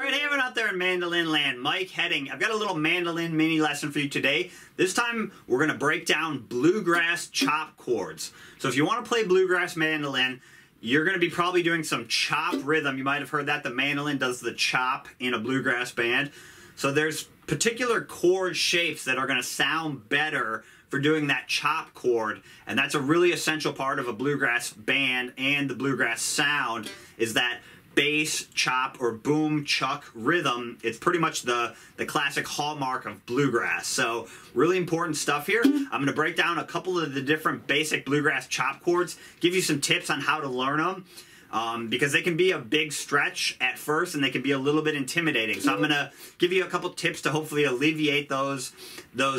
Alright, hey everyone out there in mandolin land, Mike Heading. I've got a little mandolin mini lesson for you today. This time we're going to break down bluegrass chop chords. So if you want to play bluegrass mandolin, you're going to be probably doing some chop rhythm. You might have heard that the mandolin does the chop in a bluegrass band. So there's particular chord shapes that are going to sound better for doing that chop chord, and that's a really essential part of a bluegrass band and the bluegrass sound, is that bass, chop, or boom, chuck rhythm. It's pretty much the classic hallmark of bluegrass. So really important stuff here. I'm going to break down a couple of the different basic bluegrass chop chords, give you some tips on how to learn them, because they can be a big stretch at first and they can be a little bit intimidating. So I'm going to give you a couple tips to hopefully alleviate those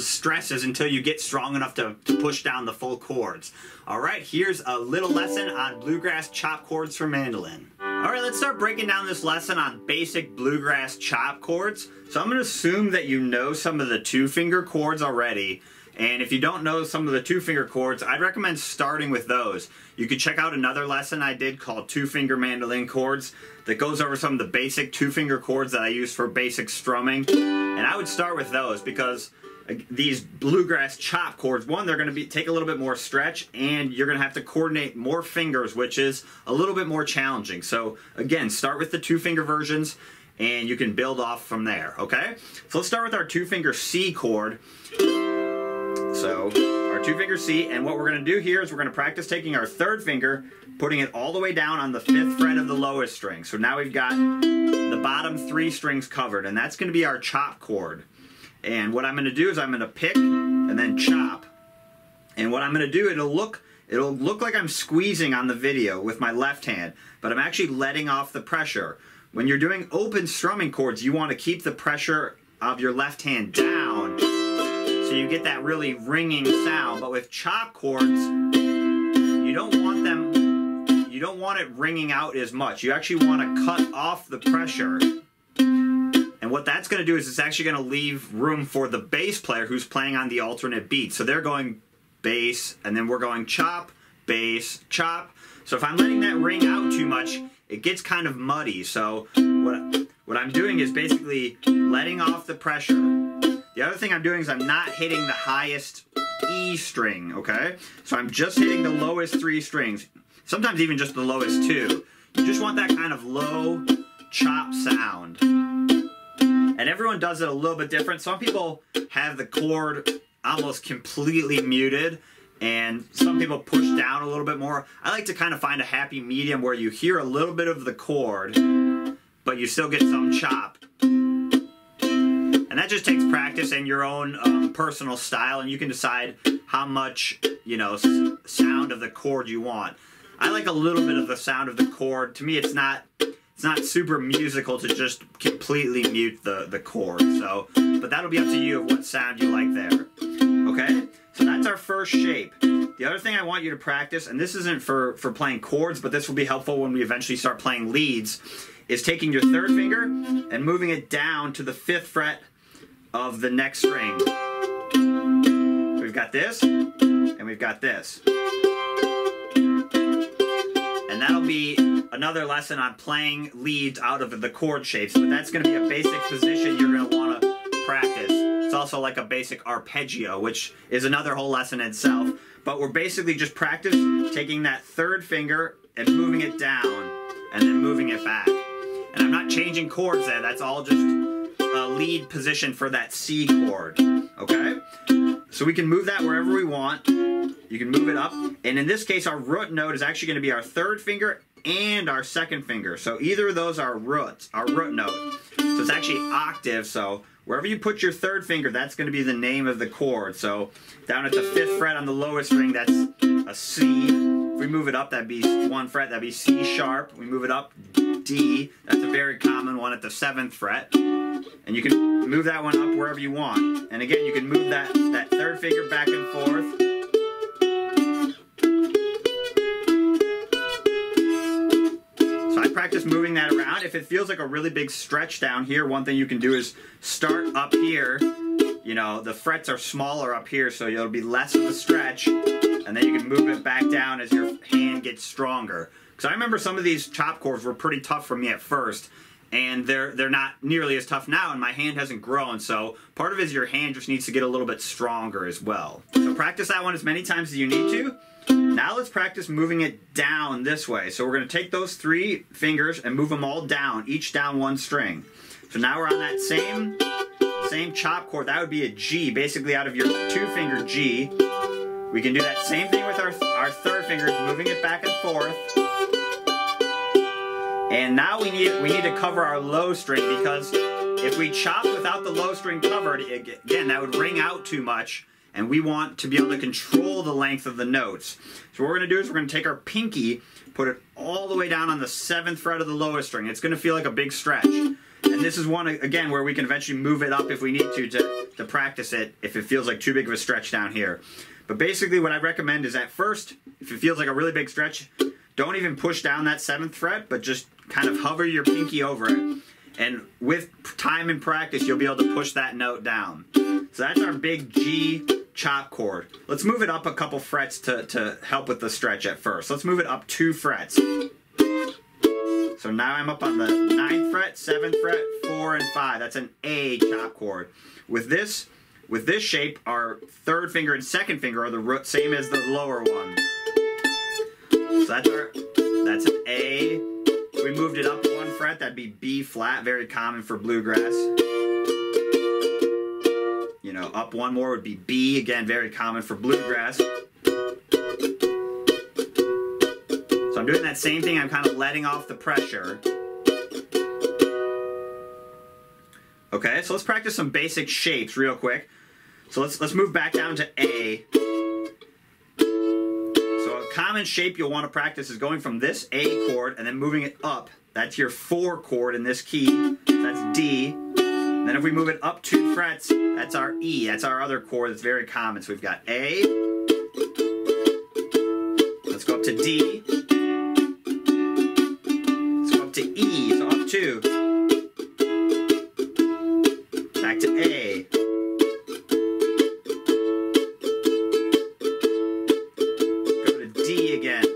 stresses until you get strong enough to push down the full chords. Alright, here's a little lesson on bluegrass chop chords for mandolin. Alright, let's start breaking down this lesson on basic bluegrass chop chords. So I'm going to assume that you know some of the two-finger chords already. And if you don't know some of the two-finger chords, I'd recommend starting with those. You could check out another lesson I did called Two-Finger Mandolin Chords that goes over some of the basic two-finger chords that I use for basic strumming. And I would start with those because these bluegrass chop chords, one, they're going to take a little bit more stretch, and you're going to have to coordinate more fingers, which is a little bit more challenging. So again, start with the two-finger versions, and you can build off from there, okay? So let's start with our two-finger C chord. So our two-finger C, and what we're going to do here is we're going to practice taking our third finger, putting it all the way down on the 5th fret of the lowest string. So now we've got the bottom 3 strings covered, and that's going to be our chop chord. And what I'm going to do is I'm going to pick and then chop. And what I'm going to do, it'll look like I'm squeezing on the video with my left hand, but I'm actually letting off the pressure. When you're doing open strumming chords, you want to keep the pressure of your left hand down so you get that really ringing sound. But with chop chords, you don't want it ringing out as much. You actually want to cut off the pressure. And what that's going to do is it's actually going to leave room for the bass player who's playing on the alternate beat. So they're going bass, and then we're going chop, bass, chop. So if I'm letting that ring out too much, it gets kind of muddy. So what I'm doing is basically letting off the pressure. The other thing I'm doing is I'm not hitting the highest E string, okay? So I'm just hitting the lowest 3 strings, sometimes even just the lowest 2. You just want that kind of low chop sound. And everyone does it a little bit different. Some people have the chord almost completely muted, and some people push down a little bit more. I like to kind of find a happy medium where you hear a little bit of the chord, but you still get some chop. And that just takes practice and your own personal style, and you can decide how much, sound of the chord you want. I like a little bit of the sound of the chord. To me, it's not super musical to just completely mute the chord. So, but that'll be up to you of what sound you like there. Okay? So that's our first shape. The other thing I want you to practice, and this isn't for playing chords, but this will be helpful when we eventually start playing leads, is taking your third finger and moving it down to the 5th fret of the next string. We've got this, and we've got this. And that'll be another lesson on playing leads out of the chord shapes, but that's going to be a basic position you're going to want to practice. It's also like a basic arpeggio, which is another whole lesson in itself. But we're basically just practice taking that third finger and moving it down, and then moving it back. And I'm not changing chords there, that's all just a lead position for that C chord, okay? So we can move that wherever we want. You can move it up, and in this case our root note is actually going to be our third finger and our second finger. So either of those are root note. So it's actually octave, so wherever you put your third finger, that's going to be the name of the chord. So down at the 5th fret on the lowest string, that's a C. If we move it up, that'd be 1 fret, that'd be C sharp. We move it up, D. That's a very common one at the 7th fret. And you can move that one up wherever you want. And again, you can move that third finger back and forth. So I practice moving that around. If it feels like a really big stretch down here, one thing you can do is start up here. The frets are smaller up here, so it'll be less of a stretch. And then you can move it back down as your hand gets stronger. Because I remember some of these chop chords were pretty tough for me at first. and they're not nearly as tough now, and my hand hasn't grown. So part of it is your hand just needs to get a little bit stronger as well. So practice that one as many times as you need to. Now let's practice moving it down this way. So we're going to take those 3 fingers and move them all down, each down 1 string. So now we're on that same chop chord. That would be a G, basically out of your 2-finger G. We can do that same thing with our 3rd finger, moving it back and forth. And now we need to cover our low string, because if we chop without the low string covered, again, that would ring out too much, and we want to be able to control the length of the notes. So what we're going to do is we're going to take our pinky, put it all the way down on the 7th fret of the lowest string. It's going to feel like a big stretch. And this is one, again, where we can eventually move it up if we need to practice it, if it feels like too big of a stretch down here. But basically what I recommend is at first, if it feels like a really big stretch, don't even push down that 7th fret, but just kind of hover your pinky over it. And with time and practice, you'll be able to push that note down. So that's our big G chop chord. Let's move it up a couple frets to help with the stretch at first. Let's move it up 2 frets. So now I'm up on the 9th fret, 7th fret, 4, and 5. That's an A chop chord. With this shape, our 3rd finger and 2nd finger are the same as the lower one. So that's an A. If we moved it up 1 fret, that'd be B flat, very common for bluegrass. You know, up 1 more would be B, again, very common for bluegrass. So I'm doing that same thing, I'm kind of letting off the pressure. Okay, so let's practice some basic shapes real quick. So let's move back down to A. So a common shape you'll want to practice is going from this A chord and then moving it up. That's your 4 chord in this key. That's D. And then if we move it up 2 frets, that's our E. That's our other chord that's very common. So we've got A. Let's go up to D. Let's go up to E. So up 2. Back to A. Go to D again.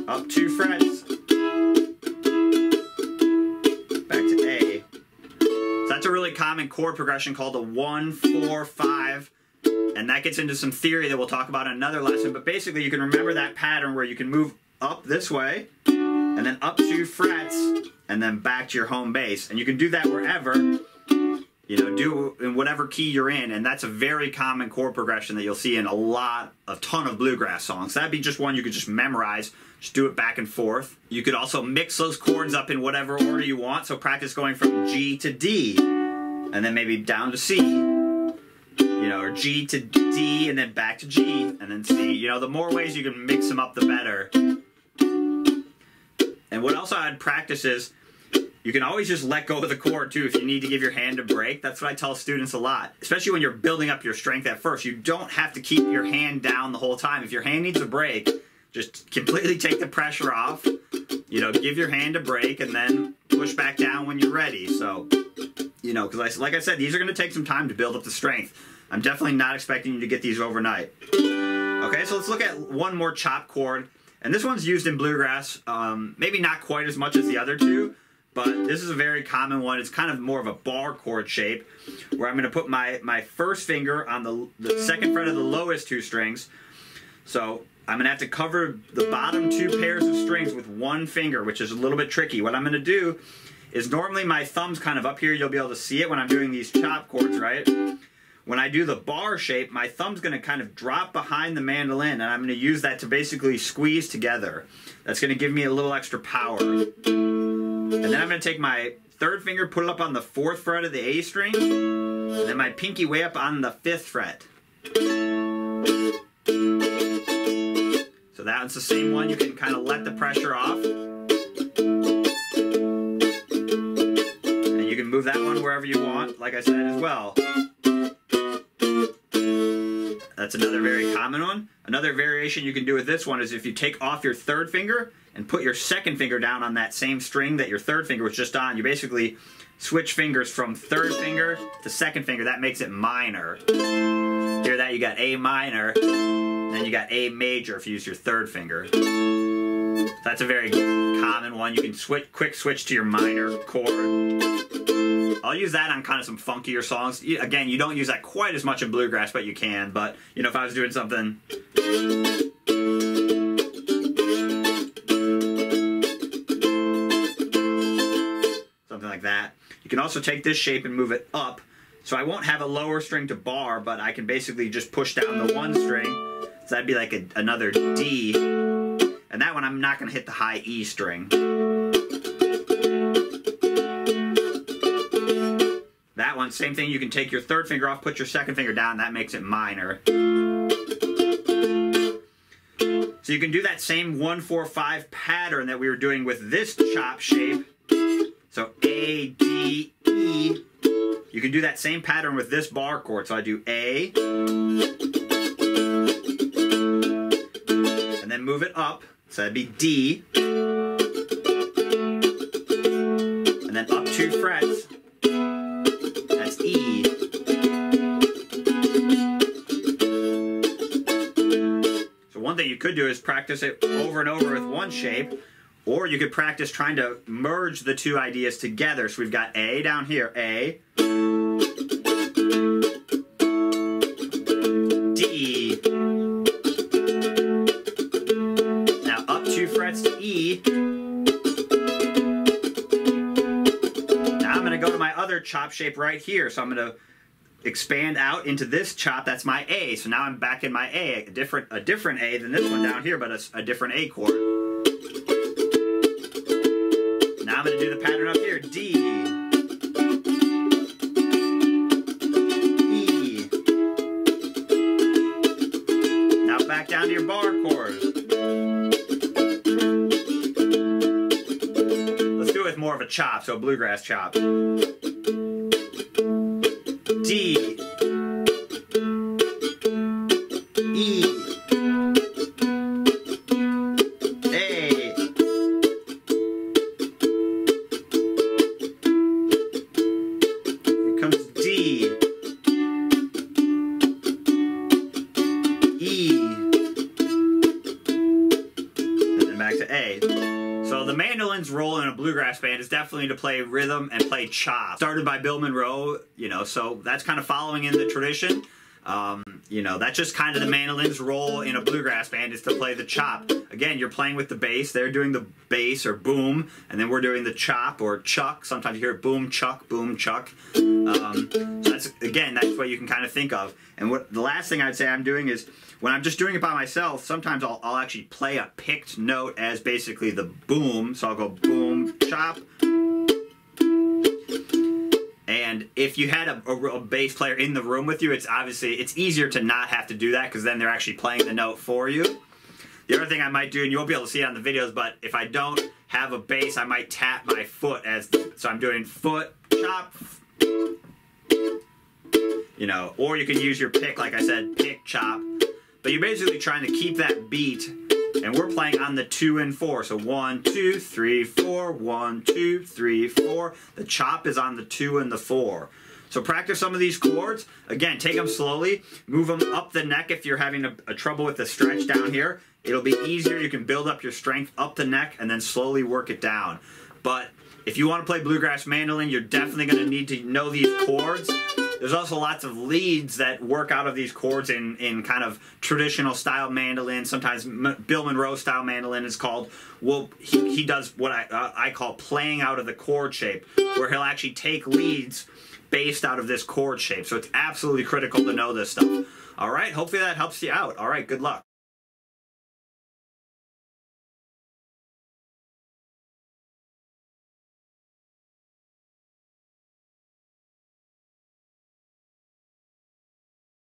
Up 2 frets. Back to A. So that's a really common chord progression called a 1, 4, 5. And that gets into some theory that we'll talk about in another lesson. But basically you can remember that pattern where you can move up this way, and then up 2 frets, and then back to your home base. And you can do that wherever, you know, do in whatever key you're in. And that's a very common chord progression that you'll see in a ton of bluegrass songs. That'd be just one you could just memorize. Just do it back and forth. You could also mix those chords up in whatever order you want. So practice going from G to D, and then maybe down to C. You know, or G to D, and then back to G, and then C. You know, the more ways you can mix them up, the better. And what else I'd practice is, you can always just let go of the chord too if you need to give your hand a break. That's what I tell students a lot. Especially when you're building up your strength at first. You don't have to keep your hand down the whole time. If your hand needs a break, just completely take the pressure off. You know, give your hand a break and then push back down when you're ready. So, you know, because like I said, these are going to take some time to build up the strength. I'm definitely not expecting you to get these overnight. Okay, so let's look at one more chop chord. And this one's used in bluegrass, maybe not quite as much as the other two, but this is a very common one. It's kind of more of a bar chord shape, where I'm going to put my first finger on the 2nd fret of the lowest 2 strings. So I'm going to have to cover the bottom 2 pairs of strings with 1 finger, which is a little bit tricky. What I'm going to do is, normally my thumb's kind of up here. You'll be able to see it when I'm doing these chop chords, right? When I do the bar shape, my thumb's going to kind of drop behind the mandolin, and I'm going to use that to basically squeeze together. That's going to give me a little extra power. And then I'm going to take my 3rd finger, put it up on the 4th fret of the A string, and then my pinky way up on the 5th fret. So that's the same one. You can kind of let the pressure off. And you can move that one wherever you want, like I said as well. That's another very common one. Another variation you can do with this one is if you take off your 3rd finger and put your 2nd finger down on that same string that your 3rd finger was just on, you basically switch fingers from 3rd finger to 2nd finger. That makes it minor. Hear that? You got A minor, then you got A major if you use your 3rd finger. That's a very common one. You can quick switch to your minor chord. I'll use that on kind of some funkier songs. Again, you don't use that quite as much in bluegrass, but you can. But, you know, if I was doing something... something like that. You can also take this shape and move it up. So I won't have a lower string to bar, but I can basically just push down the one string. So that'd be like another D. And that one I'm not going to hit the high E string. That one, same thing, you can take your third finger off, put your second finger down, that makes it minor. So you can do that same 1-4-5 pattern that we were doing with this chop shape. So A, D, E. You can do that same pattern with this bar chord. So I do A, and then move it up. So that'd be D, and then up 2 frets. That's E. So one thing you could do is practice it over and over with one shape, or you could practice trying to merge the two ideas together. So we've got A down here, A, D, now up 2 frets to E. Now I'm going to go to my other chop shape right here. So I'm going to expand out into this chop. That's my A. So now I'm back in my A, a different A than this one down here, but a different A chord. Now I'm going to do the pattern up here. D, E. Now back down to your bar chord. Let's do it with more of a chop, so a bluegrass chop. D, E, A, here comes D, E, and then back to A. So the mandolin's role in a bluegrass band is definitely to play rhythm and play chop. Started by Bill Monroe, you know, so that's kind of following in the tradition. You know, that's just kind of the mandolin's role in a bluegrass band, is to play the chop. Again, you're playing with the bass. They're doing the bass or boom, and then we're doing the chop or chuck. Sometimes you hear boom, chuck, chuck. So that's, again, that's what you can kind of think of. And what the last thing I'd say I'm doing is, when I'm just doing it by myself, sometimes I'll actually play a picked note as basically the boom. So I'll go boom, chop. And if you had a bass player in the room with you, it's easier to not have to do that, because then they're actually playing the note for you. The other thing I might do, and you won't be able to see it on the videos, but if I don't have a bass, I might tap my foot so I'm doing foot, chop, you know, or you can use your pick, like I said, pick, chop. But you're basically trying to keep that beat, and we're playing on the 2 and 4. So 1, 2, 3, 4, 1, 2, 3, 4. The chop is on the 2 and the 4. So practice some of these chords. Again, take them slowly. Move them up the neck if you're having a trouble with the stretch down here. It'll be easier. You can build up your strength up the neck and then slowly work it down. But if you want to play bluegrass mandolin, you're definitely going to need to know these chords. There's also lots of leads that work out of these chords in kind of traditional style mandolin. Sometimes Bill Monroe style mandolin is called. Well, he does what I call playing out of the chord shape, where he'll actually take leads based out of this chord shape. So it's absolutely critical to know this stuff. All right, hopefully that helps you out. All right, good luck.